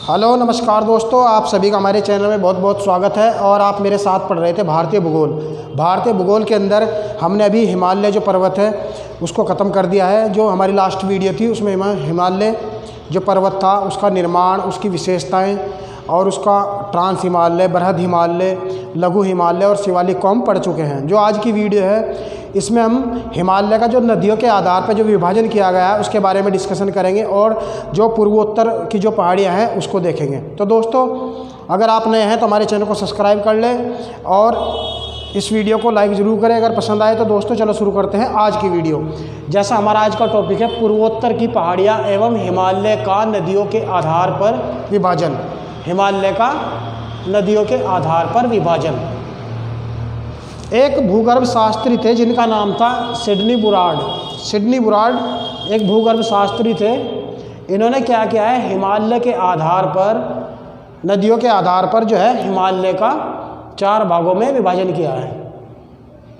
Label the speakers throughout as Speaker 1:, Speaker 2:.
Speaker 1: Hello नमस्कार दोस्तों, आप सभी का हमारे चैनल में बहुत बहुत स्वागत है। और आप मेरे साथ पढ़ रहे थे भारतीय भूगोल के अंदर हमने अभी हिमालय जो पर्वत है उसको ख़त्म कर दिया है। जो हमारी लास्ट वीडियो थी उसमें हिमालय जो पर्वत था उसका निर्माण, उसकी विशेषताएं और उसका ट्रांस हिमालय, बृहद हिमालय, लघु हिमालय और शिवालिक को हम पढ़ चुके हैं। जो आज की वीडियो है इसमें हम हिमालय का जो नदियों के आधार पर जो विभाजन किया गया है उसके बारे में डिस्कशन करेंगे और जो पूर्वोत्तर की जो पहाड़ियाँ हैं उसको देखेंगे। तो दोस्तों, अगर आप नए हैं तो हमारे चैनल को सब्सक्राइब कर लें और इस वीडियो को लाइक ज़रूर करें अगर पसंद आए। तो दोस्तों चलो शुरू करते हैं आज की वीडियो। जैसा हमारा आज का टॉपिक है पूर्वोत्तर की पहाड़ियाँ एवं हिमालय का नदियों के आधार पर विभाजन। हिमालय का नदियों के आधार पर विभाजन। एक भूगर्भ शास्त्री थे जिनका नाम था सिडनी बुराड एक भूगर्भ शास्त्री थे। इन्होंने क्या किया है, हिमालय के आधार पर, नदियों के आधार पर जो है हिमालय का 4 भागों में विभाजन किया है।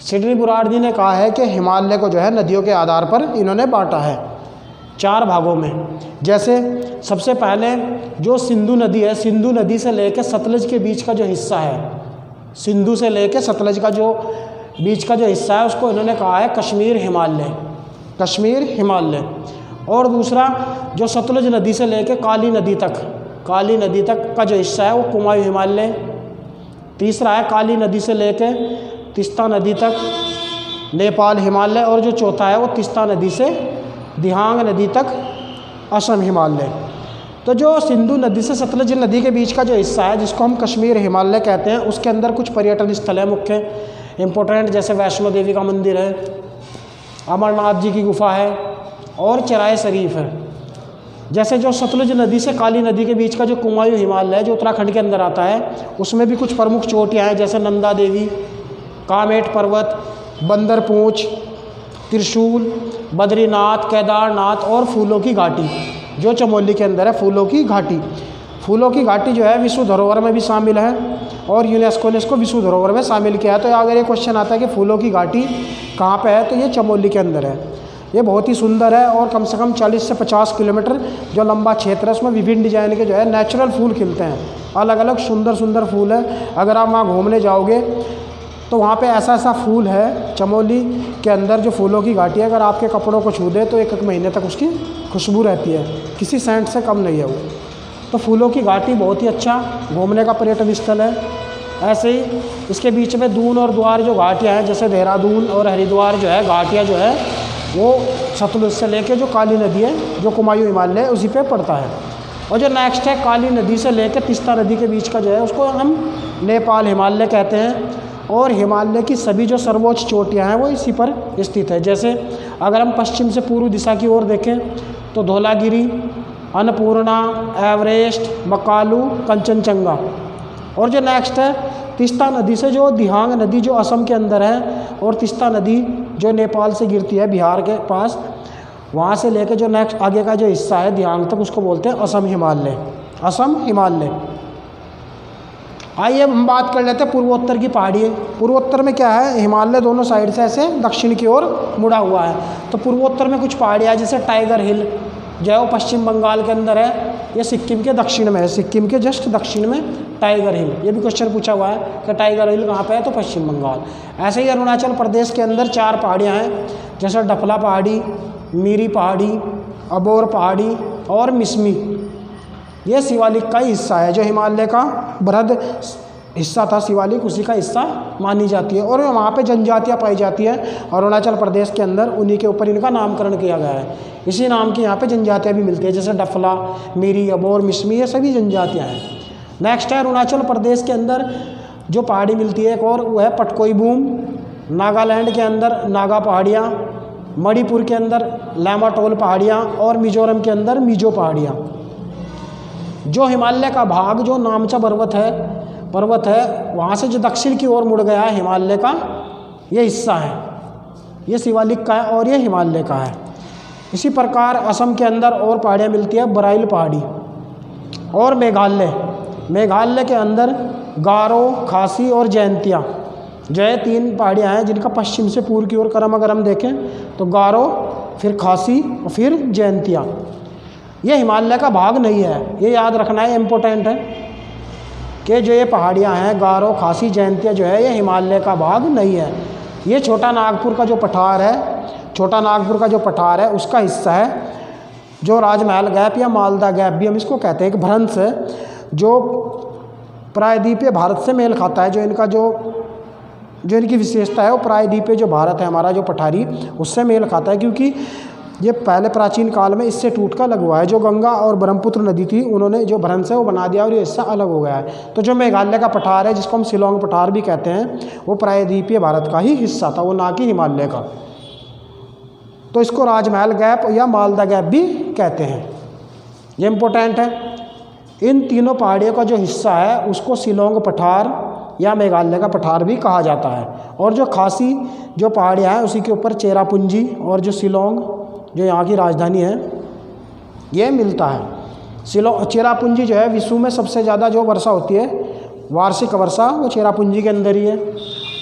Speaker 1: सिडनी बुराड जी ने कहा है कि हिमालय को जो है नदियों के आधार पर इन्होंने बांटा है 4 भागों में। जैसे सबसे पहले जो सिंधु नदी है, सिंधु नदी से लेकर सतलज के बीच का जो हिस्सा है, सिंधु से लेकर सतलज का जो बीच का जो हिस्सा है उसको इन्होंने कहा है कश्मीर हिमालय। और दूसरा जो सतलज नदी से लेकर काली नदी तक का जो हिस्सा है वो कुमायूं हिमालय। तीसरा है काली नदी से लेकर तीस्ता नदी तक नेपाल हिमालय। और जो चौथा है वो तीस्ता नदी से दिहांग नदी तक असम हिमालय। तो जो सिंधु नदी से सतलज नदी के बीच का जो हिस्सा है जिसको हम कश्मीर हिमालय कहते हैं, उसके अंदर कुछ पर्यटन स्थल है मुख्य इम्पोर्टेंट, जैसे वैष्णो देवी का मंदिर है, अमरनाथ जी की गुफा है और चराय शरीफ है। जैसे जो सतलज नदी से काली नदी के बीच का जो कुमायूं हिमालय है जो उत्तराखंड के अंदर आता है, उसमें भी कुछ प्रमुख चोटियाँ हैं जैसे नंदा देवी, कामेट पर्वत, बंदर पूंछ, त्रिशूल, बद्रीनाथ, केदारनाथ और फूलों की घाटी जो चमोली के अंदर है। फूलों की घाटी जो है विश्व धरोहर में भी शामिल है और यूनेस्को ने इसको विश्व धरोहर में शामिल किया है। तो अगर ये क्वेश्चन आता है कि फूलों की घाटी कहाँ पे है, तो ये चमोली के अंदर है। ये बहुत ही सुंदर है और कम से कम 40 से 50 किलोमीटर जो लंबा क्षेत्र है उसमें विभिन्न डिजाइन के जो है नेचुरल फूल खिलते हैं। अलग अलग सुंदर फूल है। अगर आप वहाँ घूमने जाओगे तो वहाँ पे ऐसा फूल है चमोली के अंदर, जो फूलों की घाटी है, अगर आपके कपड़ों को छू दे तो 1 महीने तक उसकी खुशबू रहती है, किसी सेंट से कम नहीं है वो। तो फूलों की घाटी बहुत ही अच्छा घूमने का पर्यटन स्थल है। ऐसे ही इसके बीच में दून और द्वार जो घाटियाँ हैं, जैसे देहरादून और हरिद्वार जो है घाटियाँ जो है वो सतलुज से लेके जो काली नदी है जो कुमायूं हिमालय है उसी पे पड़ता है। और जो नेक्स्ट है काली नदी से लेकर तीस्ता नदी के बीच का जो है उसको हम नेपाल हिमालय कहते हैं। और हिमालय की सभी जो सर्वोच्च चोटियाँ हैं वो इसी पर स्थित है। जैसे अगर हम पश्चिम से पूर्व दिशा की ओर देखें तो धौलागिरी, अन्नपूर्णा, एवरेस्ट, मकालू, कंचनजंगा। और जो नेक्स्ट है तीस्ता नदी से जो दिहांग नदी जो असम के अंदर है और तीस्ता नदी जो नेपाल से गिरती है बिहार के पास, वहाँ से लेकर जो नेक्स्ट आगे का जो हिस्सा है दिहांग तक उसको बोलते हैं असम हिमालय। आइए हम बात कर लेते हैं पूर्वोत्तर की पहाड़ी। पूर्वोत्तर में क्या है, हिमालय दोनों साइड से ऐसे दक्षिण की ओर मुड़ा हुआ है। तो पूर्वोत्तर में कुछ पहाड़ियाँ जैसे टाइगर हिल जो है वो पश्चिम बंगाल के अंदर है, ये सिक्किम के दक्षिण में है, सिक्किम के जस्ट दक्षिण में टाइगर हिल। ये भी क्वेश्चन पूछा हुआ है कि टाइगर हिल कहाँ पे है, तो पश्चिम बंगाल। ऐसे ही अरुणाचल प्रदेश के अंदर 4 पहाड़ियाँ हैं जैसे डफला पहाड़ी, मीरी पहाड़ी, अबोर पहाड़ी और मिसमी। ये शिवालिक का ही हिस्सा है, जो हिमालय का बृहद हिस्सा था शिवालिक उसी का हिस्सा मानी जाती है। और वहाँ पे जनजातियाँ पाई जाती हैं अरुणाचल प्रदेश के अंदर, उन्हीं के ऊपर इनका नामकरण किया गया है। इसी नाम की यहाँ पे जनजातियाँ भी मिलती है जैसे डफला, मीरी, अबोर, मिसमी, ये सभी जनजातियाँ हैं। नेक्स्ट है अरुणाचल प्रदेश के अंदर जो पहाड़ी मिलती है एक और, वो है पटकोई बूम। नागालैंड के अंदर नागा पहाड़ियाँ, मणिपुर के अंदर लैमाटोल पहाड़ियाँ और मिजोरम के अंदर मिजो पहाड़ियाँ। जो हिमालय का भाग जो नामचा पर्वत है वहाँ से जो दक्षिण की ओर मुड़ गया है हिमालय का ये हिस्सा है, ये शिवालिक का है और ये हिमालय का है। इसी प्रकार असम के अंदर और पहाड़ियाँ मिलती है, बराइल पहाड़ी। और मेघालय के अंदर गारो, खासी और जयंतिया जो है 3 पहाड़ियाँ हैं जिनका पश्चिम से पूर्व की ओर क्रम अगर हम देखें तो गारो, फिर खासी और फिर जयंतिया। ये हिमालय का भाग नहीं है, ये याद रखना है, इम्पोर्टेंट है कि जो ये पहाड़ियाँ हैं गारो, खासी, जयंतिया जो है ये हिमालय का भाग नहीं है। ये छोटा नागपुर का जो पठार है, छोटा नागपुर का जो पठार है उसका हिस्सा है। जो राजमहल गैप या मालदा गैप भी हम इसको कहते हैं, एक भ्रंश है जो प्रायद्वीपीय भारत से मेल खाता है। जो इनका जो इनकी विशेषता है वो प्रायद्वीपीय जो भारत है हमारा जो पठारी, उससे मेल खाता है, क्योंकि ये पहले प्राचीन काल में इससे टूट कर लगा हुआ है। जो गंगा और ब्रह्मपुत्र नदी थी उन्होंने जो भ्रंश है वो बना दिया और ये हिस्सा अलग हो गया है। तो जो मेघालय का पठार है जिसको हम शिलोंग पठार भी कहते हैं, वो प्रायद्वीपीय भारत का ही हिस्सा था, वो ना कि हिमालय का। तो इसको राजमहल गैप या मालदा गैप भी कहते हैं, ये इम्पोर्टेंट है। इन तीनों पहाड़ियों का जो हिस्सा है उसको शिलोंग पठार या मेघालय का पठार भी कहा जाता है। और जो खासी जो पहाड़ियाँ हैं उसी के ऊपर चेरापूंजी और जो शिलोंग जो यहाँ की राजधानी है ये मिलता है। शिलोंग चेरापूंजी जो है विश्व में सबसे ज़्यादा जो वर्षा होती है, वार्षिक वर्षा, वो चेरापूंजी के अंदर ही है।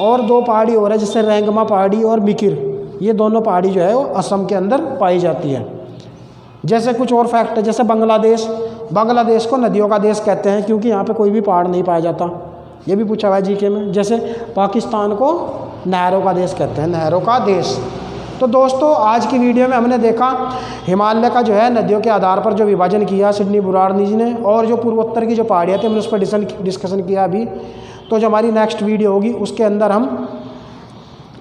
Speaker 1: और दो पहाड़ी और है जैसे रेंगमा पहाड़ी और मिकिर, ये दोनों पहाड़ी जो है वो असम के अंदर पाई जाती है। जैसे कुछ और फैक्ट है, जैसे बांग्लादेश को नदियों का देश कहते हैं क्योंकि यहाँ पे कोई भी पहाड़ नहीं पाया जाता, ये भी पूछा हुआ है जीके में। जैसे पाकिस्तान को नहरों का देश कहते हैं, नहरों का देश। तो दोस्तों आज की वीडियो में हमने देखा हिमालय का जो है नदियों के आधार पर जो विभाजन किया सिडनी बुराड़नी जी ने, और जो पूर्वोत्तर की जो पहाड़ियाँ थी हमने उस पर डिस्कशन किया अभी। तो जो हमारी नेक्स्ट वीडियो होगी उसके अंदर हम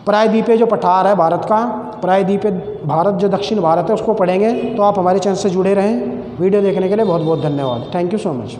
Speaker 1: प्रायद्वीपीय जो पठार है भारत का, प्रायद्वीपीय भारत जो दक्षिण भारत है उसको पढ़ेंगे। तो आप हमारे चैनल से जुड़े रहें। वीडियो देखने के लिए बहुत बहुत धन्यवाद। Thank you so much.